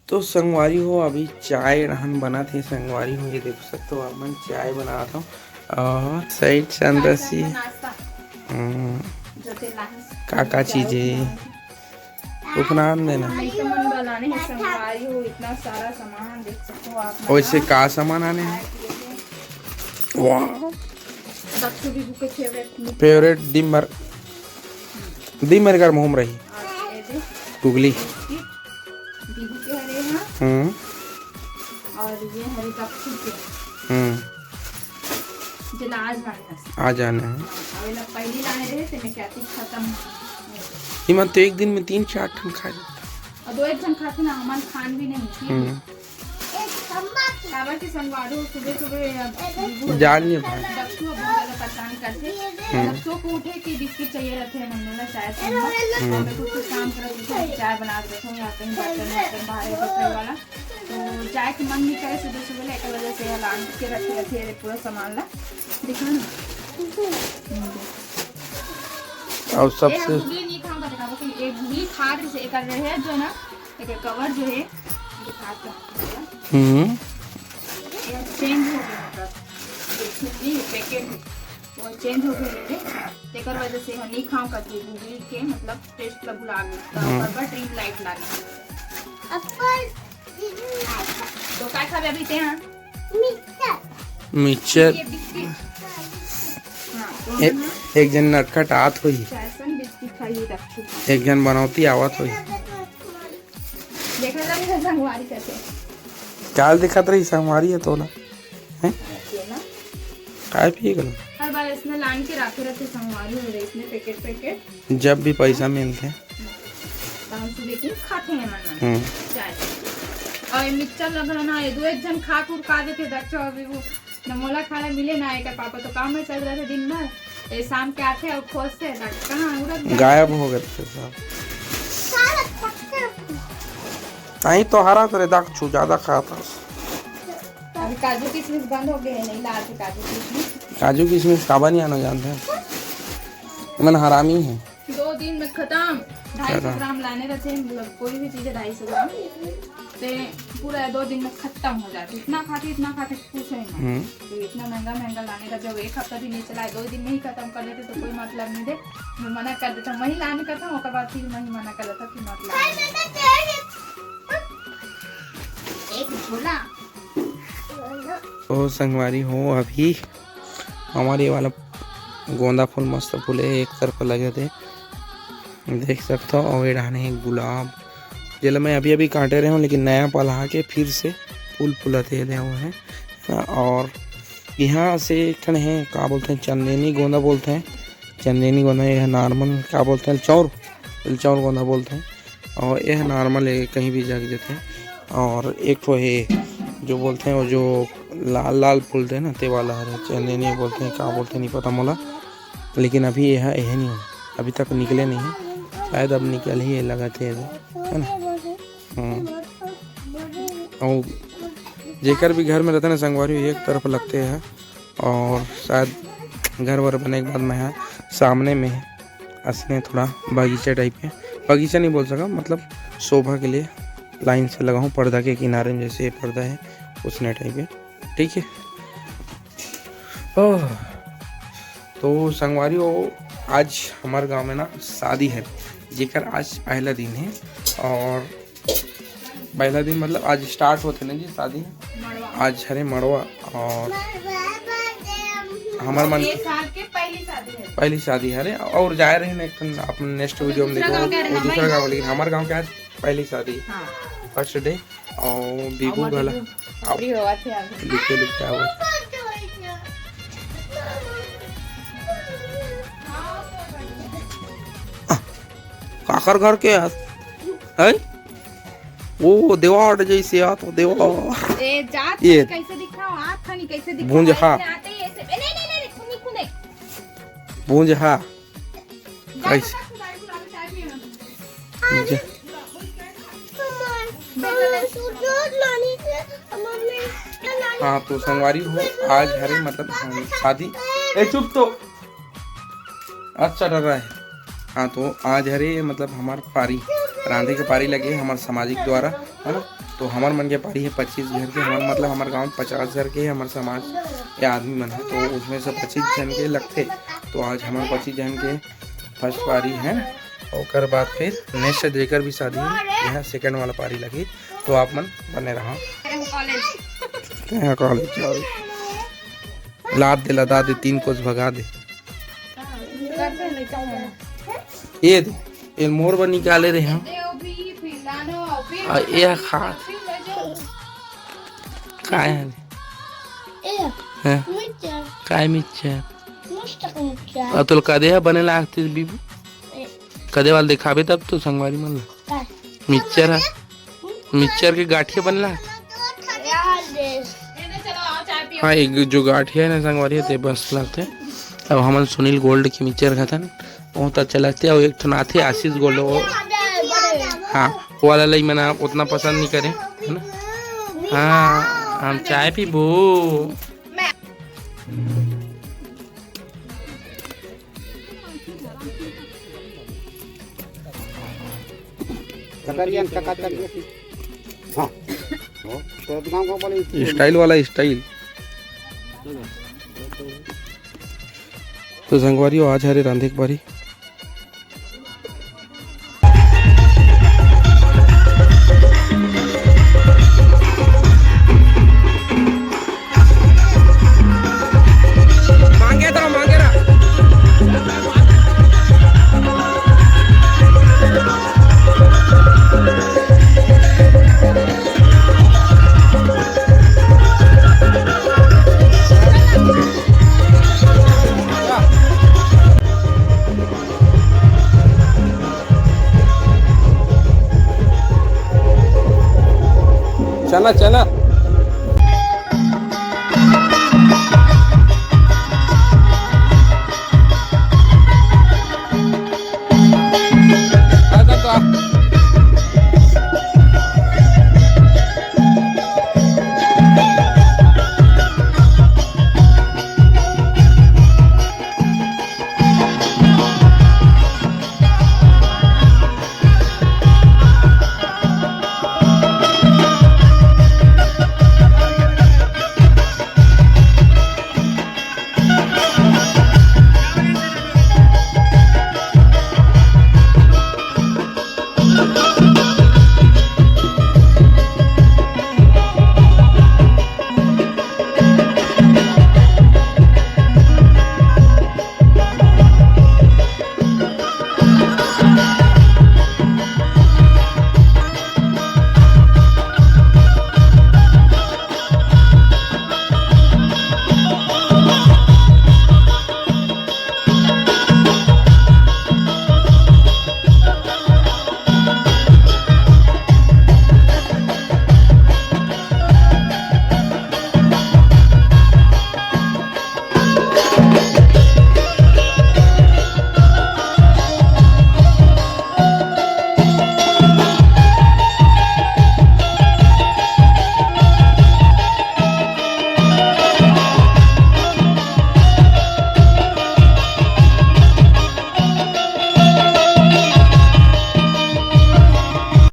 तो संगवारी हो अभी चाय रहन बना थे। संगवारी हो ये देख सकते हो आप मन चाय बना था और साइड से अंदर सी काका चीजें उपनान देना। बनाने हैं संगवारी हो, इतना सारा सामान देख सकते हो आप। वैसे का सामान आने हैं? वाह बच्चों भी बुके फेवरेट दिमर कर मोहम रही गुगली। दीदी के हरे हैं और ये हरे कप्पू के जिला आ जाने हैं। अवेला पहली लाने रहे थे मैं कहती खत्म हिम्मत तो एक दिन में 3-4 टन खा और 2 एक जन खाते ना, हमारे खान भी नहीं थी। की संगवारी सुबह सुबह जान नहीं भाई बच्चों बहुत ज्यादा परेशान करते। बच्चों को उठे कि बिस्किट चाहिए रहते हैं, मैंने शायद कुछ काम कर चाय बना के रखूँ या कहीं बर्तन बाहर वाला, तो चाय की मन नहीं करे सुबह सुबह। एक वजह से लान के रखे पूरा सामान ला दिखा ना और सबसे नहीं खाऊंगा दिखाओ कि एक भी खाद से एक रहे जो ना एक कवर जो है चेंज हो गया, मतलब पैकेट वो चेंज हो गए तेकर वजह से हम नहीं खाऊं का गुगली के मतलब टेस्ट ला बुला गया पर ड्रीम लाइट लागे तो काय खाबे अभी ते हां मिक्सचर हां एक जन नटखट आत हुई, फैशन बिस्किट खाई रखू एक जन बनौती आवत हुई। देखा था संगवारी कैसे क्या दिखत रही संगवारी है तो ना हैं काय पी गलो हर बार इसने लाइन के रखे रहते संगवारी हो रही इसने पैकेट जब भी पैसा मिलते तो हम सुबह की खाते हैं मन चाय और मिक्सचर लग रहा ना ये 2 एक जन खा कुर का देते बच्चों अभी वो नमोला खाना मिले ना एक पापा तो काम में चल रहे थे दिन भर, ये शाम के आते और खोजते कहाँ गायब हो गए थे सब। नहीं तो हरा तो दाग छू ज्यादा खाता। अभी काजू किशमिश बंद हो गए हैं, नहीं लाते काजू किशमिश काबा नहीं आना जानते हैं मन हरामी है। 2 दिन में खत्म 250 ग्राम लाने रहते हैं, कोई भी चीज 250 ग्राम ते पूरा 2 दिन में खत्म हो जाती। इतना खाते कुछ नहीं तो इतना महंगा लाने का जब 1 हफ्ता भी नहीं चला 2 दिन में ही खत्म कर लेते तो कोई मतलब नहीं दे, मैं मना कर देता वही लाने का था उसके बाद फिर वही मना कर देता कि मत ला एक झोला। तो संगवारी हो अभी हमारे वाला गोंदा फूल मस्त फूल है एक तरफ लगे थे देख सकते हो, और डाने गुलाब जिला मैं अभी काटे रहे हूँ लेकिन नया पला के फिर से फूल फूलते हुए हैं। और यहाँ से एक ठन है क्या बोलते हैं चंदेनी गोंदा बोलते हैं, चंदेनी गोंदा यह नॉर्मल क्या बोलते हैं चौर गोंदा बोलते हैं, और यह नॉर्मल है कहीं भी जग जाते हैं। और एक तो है जो बोलते हैं वो जो लाल फूलते हैं ना ते वाला है चंदेनी बोलते हैं क्या बोलते हैं नहीं पता मोला, लेकिन अभी यह नहीं है अभी तक निकले नहीं है, शायद अब निकल ही लगाते है ना। और जेकर भी घर में रहते ना संगवारी एक तरफ लगते हैं, और शायद घर वर बने के बाद में है सामने में असने थोड़ा बगीचा टाइप के, बगीचा नहीं बोल सका मतलब शोभा के लिए लाइन से लगा हूँ पर्दा के किनारे में, जैसे पर्दा है उसने टाइप के, ठीक है। ओह तो संगवारी हो आज हमारे गांव में ना शादी है जेकर आज पहला दिन है, और पहला दिन मतलब आज स्टार्ट होते ना जी शादी आज हरे मड़वा, और हमारे मन की पहली शादी है और जा रहे हैं एक अपने नेक्स्ट वीडियो में देखो दूसरा गाँव, लेकिन हमारे गाँव के आज पहली शादी फर्स्ट डे। और बीबू गला लिखते काकर घर के है वो देवाड़ जैसे आ तो देवा ये कैसे दिखाओ आँख नहीं कैसे दिखाओ भूंज हा भूंज हा कैसे हाँ तो संगवारी हो आज हरे मतलब शादी चुप तो अच्छा डर रहा है। हाँ तो आज हरे मतलब हमारे पारी रांधे के पारी लगे हमारे सामाजिक द्वारा है ना, तो हमार मन के पारी है 25 घर के, हमार मतलब हमारे गांव में 50 घर के हमारे समाज के आदमी मन है, तो उसमें से 25 जन के लगते। तो आज हमारे 25 जन के फर्स्ट पारी है, और बाद फिर नेक्स्ट देकर भी शादी है, यह सेकंड वाला पारी लगी। तो आप मन बने रहा कॉलेज लाद दे लदा दे 3 कोस भगा दे ये दे ये मोर बन निकाले रहे हम ये खा काय है काय मिर्चा तुला कदे बने लागते बीबू कदे वाल दिखाबे तब तो संगवारी मन मिक्सचर के गाठिया बनला। हाँ एक जो गाठिया है ना संगवारी ते बस लगते। अब हम सुनील गोल्ड की मिक्सचर खातन बहुत अच्छा लगते और एक तो नाथे आशीष गोल्ड वो हाँ वो वाला लई मना उतना पसंद नहीं करे है ना। हाँ हम चाय पीबो स्टाइल वाला स्टाइल। तो संगवारी आज हरे रांधे के बारी चला चला